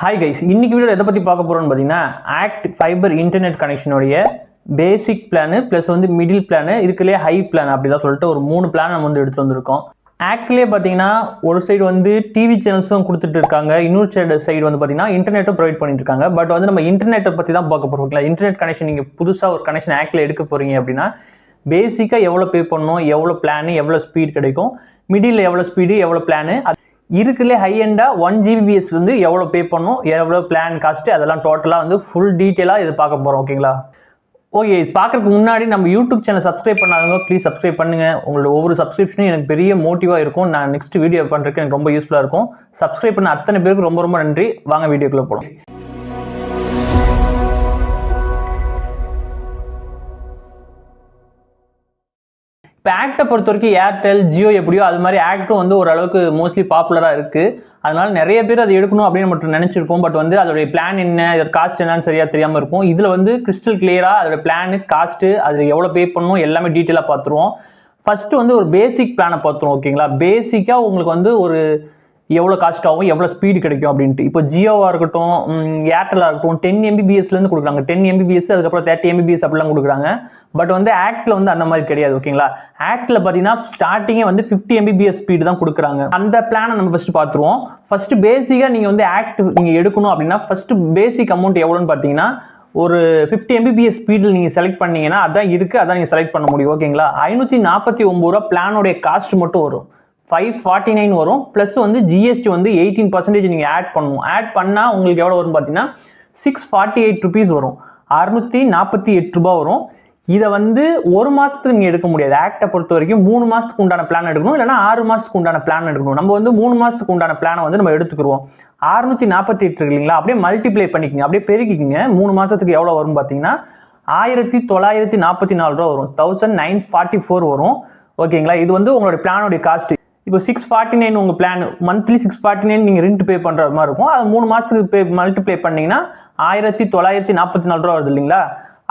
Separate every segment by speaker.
Speaker 1: Hi guys, இன்னைக்கு video எதை பற்றி பார்க்க போகிறோம்னு பார்த்தீங்கன்னா ஆக்ட் ஃபைபர் இன்டர்நெட் கனெக்ஷனுடைய basic plan plus middle plan இருக்குல்லையே ஹை பிளான் அப்படிதான் சொல்லிட்டு ஒரு 3 பிளான் நம்ம எடுத்து வந்திருக்கோம். ஆக்ட்லேயே பார்த்தீங்கன்னா ஒரு சைடு டிவி சேனல்ஸும் கொடுத்துட்டு இருக்காங்க, இன்னொரு சைடு பார்த்தீங்கன்னா இன்டர்நெட்டும் ப்ரொவைட் பண்ணிட்டு இருக்காங்க. பட் நம்ம இன்டர்நெட்டை பற்றி தான் பார்க்க போகிறோம். இன்டர்நெட் கனெக்ஷன் நீங்கள் புதுசாக ஒரு கனெக்ஷன் ஆக்டில் எடுக்க போகிறீங்க அப்படின்னா பேசிக்காக எவ்வளோ பே பண்ணணும், எவ்வளோ பிளானு, எவ்வளோ ஸ்பீட் கிடைக்கும், மிடில் எவ்வளோ ஸ்பீடு, எவ்வளோ பிளானு, இருக்குல்ல ஹை எண்டா 1 Gbps எவ்வளோ பே பண்ணணும், எவ்வளோ பிளான் காஸ்ட், அதெல்லாம் டோட்டலாக ஃபுல் டீட்டெயிலாக இது பார்க்க போகிறோம். ஓகேங்களா? ஓகே, பார்க்கறதுக்கு முன்னாடி நம்ம யூடியூப் சேனல் சப்ஸ்கிரைப் பண்ணாதவங்க ப்ளீஸ் சப்ஸ்கிரைப் பண்ணுங்க. உங்களோட ஒவ்வொரு சப்ஸ்கிரிப்ஷனும் எனக்கு பெரிய மோட்டிவாக இருக்கும். நான் நெக்ஸ்ட் வீடியோ பண்ணுறதுக்கு எனக்கு ரொம்ப யூஸ்ஃபுல்லாக இருக்கும். சப்ஸ்கிரைப் பண்ண அத்தனை பேருக்கு ரொம்ப ரொம்ப நன்றி. வாங்க வீடியோக்குள்ளே போகலாம். இப்போ ஆக்டை பொறுத்த வரைக்கும் ஏர்டெல், ஜியோ எப்படியோ அது மாதிரி ஆக்டும் ஓரளவுக்கு மோஸ்ட்லி பாப்புலராக இருக்குது. அதனால நிறைய பேர் அதை எடுக்கணும் அப்படின்னு மட்டும் நினச்சிருப்போம். பட் அதோடைய பிளான் என்ன, அதோட காஸ்ட் என்னன்னு சரியாக தெரியாமல் இருக்கும். இதில் கிறிஸ்டல் கிளியராக அதோட பிளானு, காஸ்ட்டு, அது எவ்வளோ பே பண்ணணும் எல்லாமே டீட்டெயிலாக பார்த்துருவோம். ஃபஸ்ட்டு ஒரு பேசிக் பிளானை பார்த்துருவோம். ஓகேங்களா? பேசிக்காக உங்களுக்கு ஒரு எவ்வளோ காஸ்ட் ஆகும், எவ்வளோ ஸ்பீடு கிடைக்கும் அப்படின்ட்டு. இப்போ ஜியோவாக இருக்கட்டும், ஏர்டெல்லாக இருக்கட்டும் 10 Mbps கொடுக்குறாங்க. 10 Mbps அதுக்கப்புறம் 30 Mbps அப்படிலாம் கொடுக்குறாங்க. பட் ஆக்டில் அந்த மாதிரி கிடையாது. ஓகேங்களா? ஆக்டில் பார்த்தீங்கன்னா ஸ்டார்டிங்கே 50 Mbps ஸ்பீடு தான் கொடுக்குறாங்க. அந்த பிளானை நம்ம ஃபஸ்ட்டு பார்த்துருவோம். ஃபஸ்ட்டு பேசிக்காக நீங்கள் ஆக்ட் நீங்கள் எடுக்கணும் அப்படின்னா ஃபஸ்ட்டு பேசிக் அமௌண்ட் எவ்வளோன்னு பார்த்தீங்கன்னா ஒரு 50 Mbps ஸ்பீடில் நீங்கள் செலக்ட் பண்ணீங்கன்னா அதான் இருக்குது, அதான் நீங்கள் செலக்ட் பண்ண முடியும். ஓகேங்களா? 549 ரூபா பிளானோடைய காஸ்ட் மட்டும் வரும். 549 வரும். ப்ளஸ் ஜிஎஸ்டி 18% நீங்கள் ஆட் பண்ணணும். ஆட் பண்ணால் உங்களுக்கு எவ்வளோ வரும் பார்த்தீங்கன்னா 648 ருபீஸ் வரும். 648 ரூபா வரும். இதை ஒரு மாதத்துக்கு நீங்கள் எடுக்க முடியாது. ஆக்டை பொறுத்த வரைக்கும் 3 மாதத்துக்கு உண்டான பிளான் எடுக்கணும், இல்லைனா 6 மாதத்துக்கு உண்டான பிளான் எடுக்கணும். நம்ம 3 மாதத்துக்கு உண்டான பிளானை நம்ம எடுத்துக்கிடுவோம். 648 இருக்கு இல்லைங்களா, அப்படியே மல்டிப்ளை பண்ணிக்கோங்க, அப்படியே பெருக்கிக்கிங்க. 3 மாதத்துக்கு எவ்வளோ வரும் பார்த்தீங்கன்னா 1944 ரூபா வரும். 1944 வரும். ஓகேங்களா? இது உங்களோட பிளானோடைய காஸ்ட். இப்போ 649 உங்கள் பிளான் மந்த்லி 649 நீங்கள் ரெண்ட் பே பண்ணுற மாதிரி இருக்கும். அது 3 மாதத்துக்கு மல்டிப்ளை பண்ணிங்கன்னா 1944 ரூபா வருது இல்லைங்களா?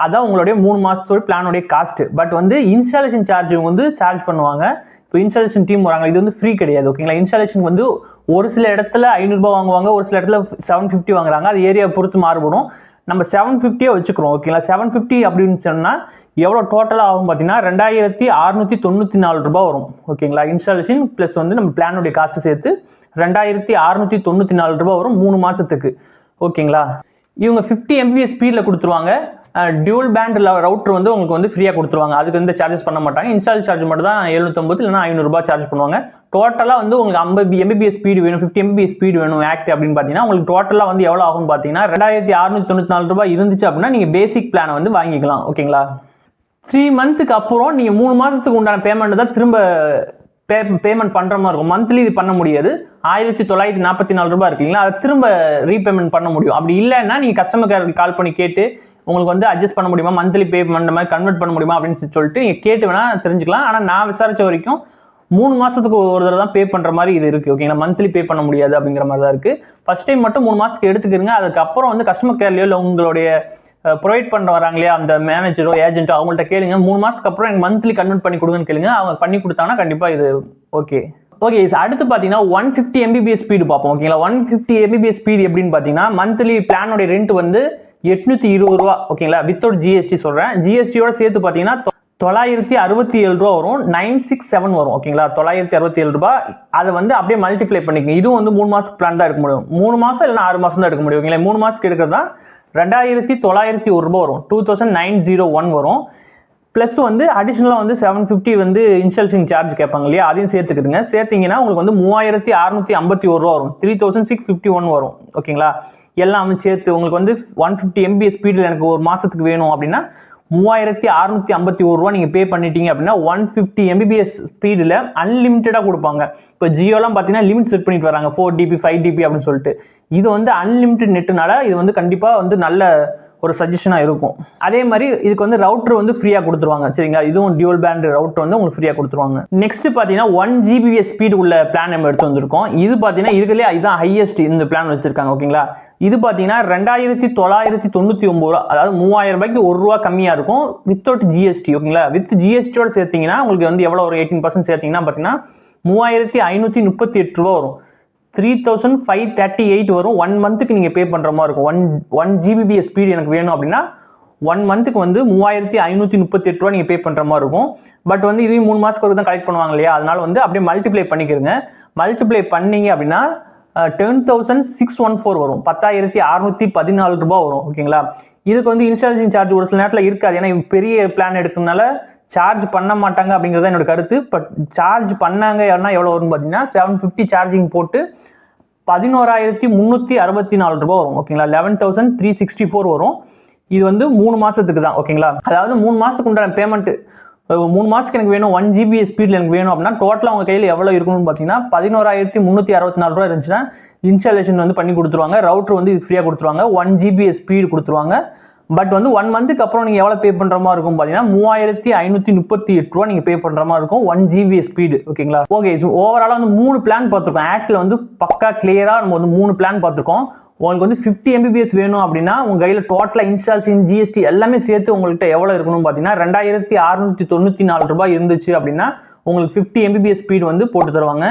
Speaker 1: அதான் உங்களுடைய 3 மாதத்தோட பிளானுடைய cost. But installation charge charge பண்ணுவாங்க. இப்போ இன்ஸ்டாலேஷன் டீம் வராங்க, இது ஃப்ரீ கிடையாது. ஓகேங்களா? இன்ஸ்டாலேஷன் ஒரு சில இடத்துல 500 ரூபாய் வாங்குவாங்க, ஒரு சில இடத்துல 750 வாங்குறாங்க. அது ஏரியா பொறுத்து மாறுபடும். நம்ம 750 வச்சுக்கிறோம். ஓகேங்களா? 750 அப்படின்னு சொன்னால் எவ்வளோ டோட்டலாக ஆகும் பார்த்தீங்கன்னா 2694 ரூபாய் வரும். ஓகேங்களா? இன்ஸ்டாலேஷன் ப்ளஸ் நம்ம பிளானுடைய காஸ்ட்டு சேர்த்து 2694 ரூபாய் வரும் 3 மாதத்துக்கு. ஓகேங்களா? இவங்க 50 Mbps ஸ்பீடில் கொடுத்துருவாங்க. டியூல் பேண்ட் ரவுட்டர் உங்களுக்கு ஃப்ரீயாக கொடுத்துருவாங்க. அதுக்கு சார்ஜஸ் பண்ண மாட்டாங்க. இன்ஸ்டால் சார்ஜ் மட்டும் தான் 750 இல்லைனா 500 ரூபாய் சார்ஜ் பண்ணுவாங்க. டோட்டலாக உங்களுக்கு 50 Mbps ஸ்பீடு வேணும், 50 Mbps ஸ்பீடு வேணும் ஆக்ட் அப்படின்னு பார்த்தீங்கன்னா உங்களுக்கு டோட்டலாக எவ்வளோ ஆகும் பார்த்தீங்கன்னா 2694 ரூபாய் இருந்துச்சு அப்படின்னா நீங்கள் பேசிக் பிளானை வாங்கிக்கலாம். ஓகேங்களா? 3 மந்த்துக்கு அப்புறம் நீங்கள் 3 மாதத்துக்கு உண்டான பேமெண்ட் தான் திரும்ப பேமெண்ட் பண்ணுற மாதிரி இருக்கும். மந்த்லி இது பண்ண முடியாது. 1944 ரூபாய் இருக்குங்களா, அதை திரும்ப ரீபேமெண்ட் பண்ண முடியும். அப்படி இல்லைன்னா நீங்கள் கஸ்டமர் கேருக்கு கால் பண்ணி கேட்டு உங்களுக்கு அட்ஜஸ்ட் பண்ண முடியுமா, மந்த்லி பே பண்ணுற மாதிரி கன்வெர்ட் பண்ண முடியுமா அப்படின்னு சொல்லிட்டு நீங்கள் கேட்டு வேணால் தெரிஞ்சுக்கலாம். ஆனால் நான் விசாரித்த வரைக்கும் 3 மாதத்துக்கு ஒரு தடவை தான் பே பண்ணுற மாதிரி இது இருக்குது. ஓகேங்களா? மந்த்லி பே பண்ண முடியாது அப்படிங்கிற மாதிரி தான் இருக்குது. ஃபர்ஸ்ட் டைம் மட்டும் 3 மாதத்துக்கு எடுத்துக்கிறீங்க. அதுக்கப்புறம் கஸ்டமர் கேர்லையோ இல்லை உங்களுடைய ப்ரொவைட் பண்ண வராங்க இல்லையா அந்த மேனேஜரோ ஏஜென்ட்டோ அவங்கள்ட்ட கேளுங்க. 3 மாதத்துக்கு அப்புறம் எனக்கு மந்த்லி கன்வெர்ட் பண்ணி கொடுங்கன்னு கேளுங்க. அவங்க பண்ணி கொடுத்தாங்கன்னா கண்டிப்பாக இது ஓகே. அடுத்து பார்த்தீங்கன்னா 150 Mbps ஸ்பீடு பார்ப்போம். ஓகேங்களா? 150 Mbps ஸ்பீடு எப்படின்னு பார்த்தீங்கன்னா மந்த்லி பிளானோடைய ரெண்ட் 820 ரூபா. ஓகேங்களா? வித்தவுட் ஜிஎஸ்டி சொல்கிறேன். ஜிஎஸ்டியோட சேர்த்து பார்த்தீங்கன்னா 967 ரூபா வரும். 967 வரும். ஓகேங்களா? 967 ரூபாய். அதை அப்படியே மல்டிப்ளை பண்ணிக்கோங்க. இதுவும் 3 மாதத்துக்கு பிளான் தான் எடுக்க முடியும். 3 மாதம் இல்லைனா 6 மாதம் தான் எடுக்க முடியும். ஓகேங்களா? 3 மாதத்துக்கு எடுக்கிறது தான் 2901 ரூபாய் வரும். 2901 வரும். ப்ளஸ் அடிஷ்னலாக 750 இன்ஸ்டாலேஷன் சார்ஜ் கேட்பாங்க இல்லையா, அதையும் சேர்த்துக்குதுங்க. சேர்த்திங்கன்னா உங்களுக்கு 3651 ரூபா வரும். 3651 வரும். ஓகேங்களா? எல்லாம் சேர்த்து உங்களுக்கு 150 Mbps ஸ்பீடில் எனக்கு ஒரு மாதத்துக்கு வேணும் அப்படின்னா 3651 ரூபா நீங்கள் பே பண்ணிட்டீங்க அப்படின்னா 150 Mbps ஸ்பீடில் அன்லிமிட்டடாக கொடுப்பாங்க. இப்போ ஜியோலாம் பார்த்தீங்கன்னா லிமிட் செட் பண்ணிட்டு வராங்க 4 GB 5 GB அப்படின்னு சொல்லிட்டு. இது அன்லிமிட்டட் நெட்டுனால இது கண்டிப்பாக நல்ல ஒரு சஜஷனாக இருக்கும். அதே மாதிரி இதுக்கு ரவுட்டர் ஃப்ரீயாக கொடுத்துருவாங்க. சரிங்களா? இதுவும் டியூல் பேண்ட் ரவுட்டர் உங்களுக்கு ஃப்ரீயாக கொடுத்துருவாங்க. நெக்ஸ்ட் பார்த்தீங்கன்னா 1 Gbps ஸ்பீடு உள்ள பிளான் நம்ம எடுத்து வந்திருக்கோம். இது பார்த்தீங்கன்னா இதுலேயே இதுதான் ஹையஸ்ட் இந்த பிளான் வச்சிருக்காங்க. ஓகேங்களா? இது பார்த்தீங்கன்னா 2999 ரூபா, அதாவது 3000 ரூபாய்க்கு 1 ரூபா கம்மியாக இருக்கும் வித்தவுட் ஜிஎஸ்டி. ஓகேங்களா? வித் ஜிஎஸ்டியோட சேர்த்தீங்கன்னா உங்களுக்கு எவ்வளோ ஒரு 18% சேர்த்தீங்கன்னா பார்த்தீங்கன்னா 3538 ரூபா வரும். 3538 வரும். 1 மந்த்துக்கு நீங்கள் பே பண்ணுற மாதிரி இருக்கும். 1 Gbps ஸ்பீடு எனக்கு வேணும் அப்படின்னா 1 மந்த்துக்கு வந்து 3538 ரூபா நீங்கள் பே பண்ணுற மாதிரி இருக்கும். பட் வந்து இதையும் 3 மாதத்துக்கு தான் கலெக்ட் பண்ணுவாங்க இல்லையா, அதனால வந்து அப்படியே மல்டிப்ளை பண்ணிக்கிறங்க. மல்டிப்ளை பண்ணீங்க அப்படின்னா 10,614 வரும். 10,614 ரூபா வரும். ஓகேங்களா, இதுக்கு வந்து இன்ஸ்டாலேஷன் சார்ஜ் ஒரு சில நேரத்தில் இருக்காது. ஏன்னா பெரிய பிளான் எடுக்கிறதுனால சார்ஜ் பண்ண மாட்டாங்க அப்படிங்கிறது என்னோட கருத்து. பட் சார்ஜ் பண்ணாங்க எவ்வளோ வரும் பார்த்தீங்கன்னா 750 சார்ஜிங் போட்டு 11,364 ரூபா வரும். ஓகேங்களா, 11,364 வரும். இது வந்து 3 மாசத்துக்கு தான். ஓகேங்களா, அதாவது 3 மாசத்துக்கு உண்டான பேமெண்ட் 3 மாசத்துக்கு எனக்கு வேணும் 1 Gbps ஸ்பீட்ல எனக்கு வேணும் அப்படின்னா டோட்டலாக உங்க கையில் எவ்வளோ இருக்கணும்னு பார்த்தீங்கன்னா 11,364 ரூபா இருந்துச்சுன்னா இன்ஸ்டாலேஷன் வந்து பண்ணி கொடுத்துருவாங்க. ரவுட்டர் வந்து இது ஃப்ரீயாக கொடுத்துருவாங்க. 1 Gbps ஸ்பீடு கொடுத்துருவாங்க. பட் வந்து 1 மந்த்துக்கு அப்புறம் நீங்கள் எவ்வளோ பே பண்ணுற மாதிரி இருக்கும் பார்த்தீங்கன்னா 3,538 ரூபா நீங்கள் பே பண்ணுற மாதிரி இருக்கும் 1 Gbps ஸ்பீடு. ஓகேங்களா, ஓகே. ஓவராலாக வந்து 3 பிளான் பார்த்துருக்கோம். ஆக்டில் வந்து பக்கா கிளியராக நம்ம வந்து 3 பிளான் பார்த்துருக்கோம். உங்களுக்கு வந்து 50 Mbps வேணும் அப்படின்னா உங்க கையில் டோட்டலாக இன்ஸ்டாலேஷன் GST எல்லாமே சேர்த்து உங்கள்கிட்ட எவ்வளோ இருக்கணும் பார்த்தீங்கன்னா 2,694 ரூபாய் இருந்துச்சு அப்படின்னா உங்களுக்கு 50 Mbps ஸ்பீடு வந்து போட்டு தருவாங்க.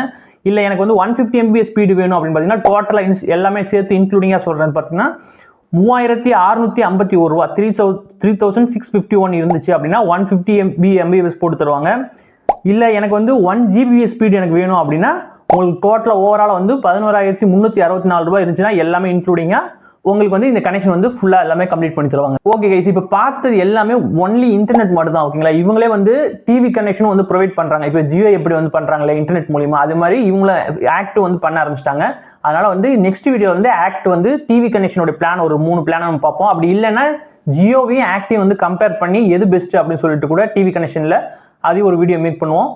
Speaker 1: இல்லை எனக்கு வந்து 150 Mbps ஸ்பீடு வேணும் அப்படின்னு பார்த்தீங்கன்னா டோட்டலாக எல்லாமே சேர்த்து இன்க்ளூடிங்காக சொல்கிறேன்னு பார்த்தீங்கன்னா 3,651 ரூபா 3,651 இருந்துச்சு அப்படின்னா 150 Mbps போட்டு தருவாங்க. இல்லை எனக்கு வந்து 1 Gbps ஸ்பீடு எனக்கு வேணும் அப்படின்னா உங்களுக்கு டோட்டலாக ஓவரால் வந்து 11,364 ரூபாய் இருந்துச்சுன்னா எல்லாமே இன்க்ளூடிங்காக உங்களுக்கு வந்து இந்த கனெக்ஷன் வந்து ஃபுல்லாக எல்லாமே கம்ப்ளீட் பண்ணி தருவாங்க. ஓகே கைஸ், இப்போ பார்த்தது எல்லாமே ஒன்லி இன்டர்நெட் மட்டும் தான். ஓகேங்களா, இவங்களே வந்து டிவி கனெக்ஷனும் வந்து ப்ரொவைட் பண்ணுறாங்க. இப்போ ஜியோ எப்படி வந்து பண்ணுறாங்களே இன்டர்நெட் மூலியமா, அது மாதிரி இவங்கள ஆக்ட் வந்து பண்ண ஆரம்பிச்சிட்டாங்க. அதனால வந்து நெக்ஸ்ட் வீடியோ வந்து ஆக்ட் வந்து டிவி கனெக்ஷனோட பிளான் ஒரு 3 பிளான் நம்ம பார்ப்போம். அப்படி இல்லைன்னா ஜியோவையும் ஆக்டையும் வந்து கம்பேர் பண்ணி எது பெஸ்ட் அப்படின்னு சொல்லிட்டு கூட டிவி கனெக்ஷனில் அதையும் ஒரு வீடியோ மேக் பண்ணுவோம்.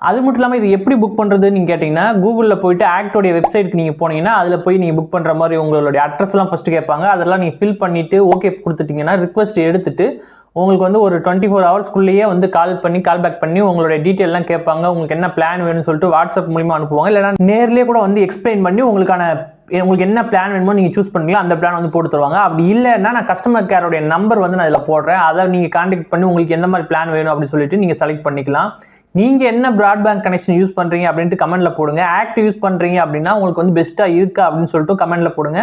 Speaker 1: அது மட்டும் இல்லாமல் இது எப்படி புக் பண்ணுறதுன்னு நீங்கள் கேட்டிங்கன்னா கூகுளில் போயிட்டு ஆக்டோடைய வெப்சைட்டுக்கு நீங்கள் போனீங்கன்னா அதில் போய் நீங்கள் புக் பண்ணுற மாதிரி உங்களுடைய அட்ரஸ்லாம் ஃபஸ்ட்டு கேட்பாங்க. அதெல்லாம் நீங்கள் ஃபில் பண்ணிவிட்டு ஓகே கொடுத்துட்டிங்கன்னா ரிக்வஸ்ட் எடுத்துட்டு உங்களுக்கு வந்து ஒரு 24 ஹவர்ஸ்க்குள்ளேயே வந்து கால் பேக் பண்ணி உங்களுடைய டீட்டெயிலாம் கேட்பாங்க. உங்களுக்கு என்ன பிளான் வேணும்னு சொல்லிட்டு வாட்ஸ்அப் மூலிமா அனுப்புவாங்க. இல்லைனா நேர்லேயே கூட வந்து எக்ஸ்பிளைன் பண்ணி உங்களுக்கு என்ன பிளான் வேணுமோ நீங்கள் சூஸ் பண்ணீங்களோ அந்த பிளான் வந்து போட்டு தருவாங்க. அப்படி இல்லைன்னா நான் கஸ்டமர் கேரோடைய நம்பர் வந்து நான் இதில் போடுறேன். அதை நீங்கள் கான்டாக்ட் பண்ணி உங்களுக்கு எந்த மாதிரி பிளான் வேணும் அப்படின்னு சொல்லிட்டு நீங்கள் செலக்ட் பண்ணிக்கலாம். நீங்கள் என்ன ப்ராட்பேண்ட் கனெக்ஷன் யூஸ் பண்ணுறீங்க அப்படின்ட்டு கமெண்ட்டில் போடுங்க. ஆக்ட் யூஸ் பண்ணுறீங்க அப்படின்னா உங்களுக்கு வந்து பெஸ்ட்டாக இருக்கா அப்படின்னு சொல்லிட்டு கமெண்ட்டில் போடுங்க.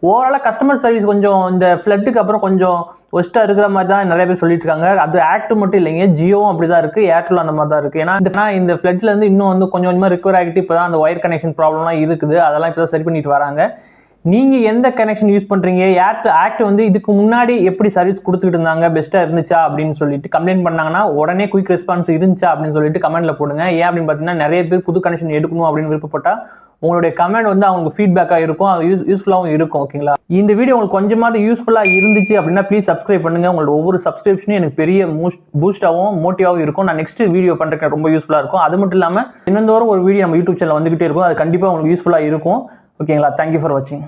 Speaker 1: ஓவராலாக கஸ்டமர் சர்வீஸ் கொஞ்சம் இந்த ஃப்ளட்டுக்கு அப்புறம் கொஞ்சம் ஒஸ்ட்டாக இருக்கிற மாதிரி தான் நிறைய பேர் சொல்லிட்டு இருக்காங்க. அது ஆக்ட் மட்டும் இல்லைங்க, ஜியோவும் அப்படி தான் இருக்குது, ஏர்டெல் அந்த மாதிரி தான் இருக்குது. ஏன்னா இந்த ஃப்ளட்லேருந்து இன்னும் வந்து கொஞ்சம் கொஞ்சமாக ரிக்கவர் ஆகிட்டு இப்போ தான் அந்த ஒயர் கனெக்ஷன் ப்ராப்ளம்லாம் இருக்குது. அதெல்லாம் இப்போ தான் சரி பண்ணிட்டு வராங்க. நீங்கள் எந்த கனெக்ஷன் யூஸ் பண்ணுறீங்க, ஆக்ட் வந்து இதுக்கு முன்னாடி எப்படி சர்வீஸ் கொடுத்துக்கிட்டு இருந்தாங்க, பெஸ்ட்டாக இருந்துச்சா அப்படின்னு சொல்லிட்டு கம்ப்ளைண்ட் பண்ணாங்கன்னா உடனே குயிக் ரெஸ்பான்ஸ் இருந்துச்சா அப்படின்னு சொல்லிட்டு கமெண்ட்டில் போடுங்க. ஏன் அப்படின்னு பார்த்தீங்கன்னா நிறைய பேர் புது கனெக்ஷன் எடுக்கணும் அப்படின்னு விருப்பப்பட்டால் உங்களுடைய கமெண்ட் வந்து அவங்களுக்கு ஃபீட்பேக்காக இருக்கும், அது யூஸ்ஃபுல்லாகவும் இருக்கும். ஓகேங்களா, இந்த வீடியோ உங்களுக்கு கொஞ்சமாவது யூஸ்ஃபுல்லாக இருந்துச்சு அப்படின்னா ப்ளீஸ் சப்ஸ்கிரைப் பண்ணுங்கள். உங்களோட ஒவ்வொரு சப்ஸ்கிரிப்ஷனும் எனக்கு பெரிய பூஸ்டாகவும் மோட்டிவாகவும் இருக்கும். நான் நெக்ஸ்ட் வீடியோ பண்ணுறதுக்கு ரொம்ப யூஸ்ஃபுல்லாக இருக்கும். அது மட்டும் இல்லாமல் தினந்தோறும் ஒரு வீடியோ நம்ம யூடியூப் சேனல் வந்துகிட்டே இருக்கும். அது கண்டிப்பாக உங்களுக்கு யூஸ்ஃபுல்லாக இருக்கும். ஓகேங்களா, தேங்க்யூ ஃபார் வாட்சிங்.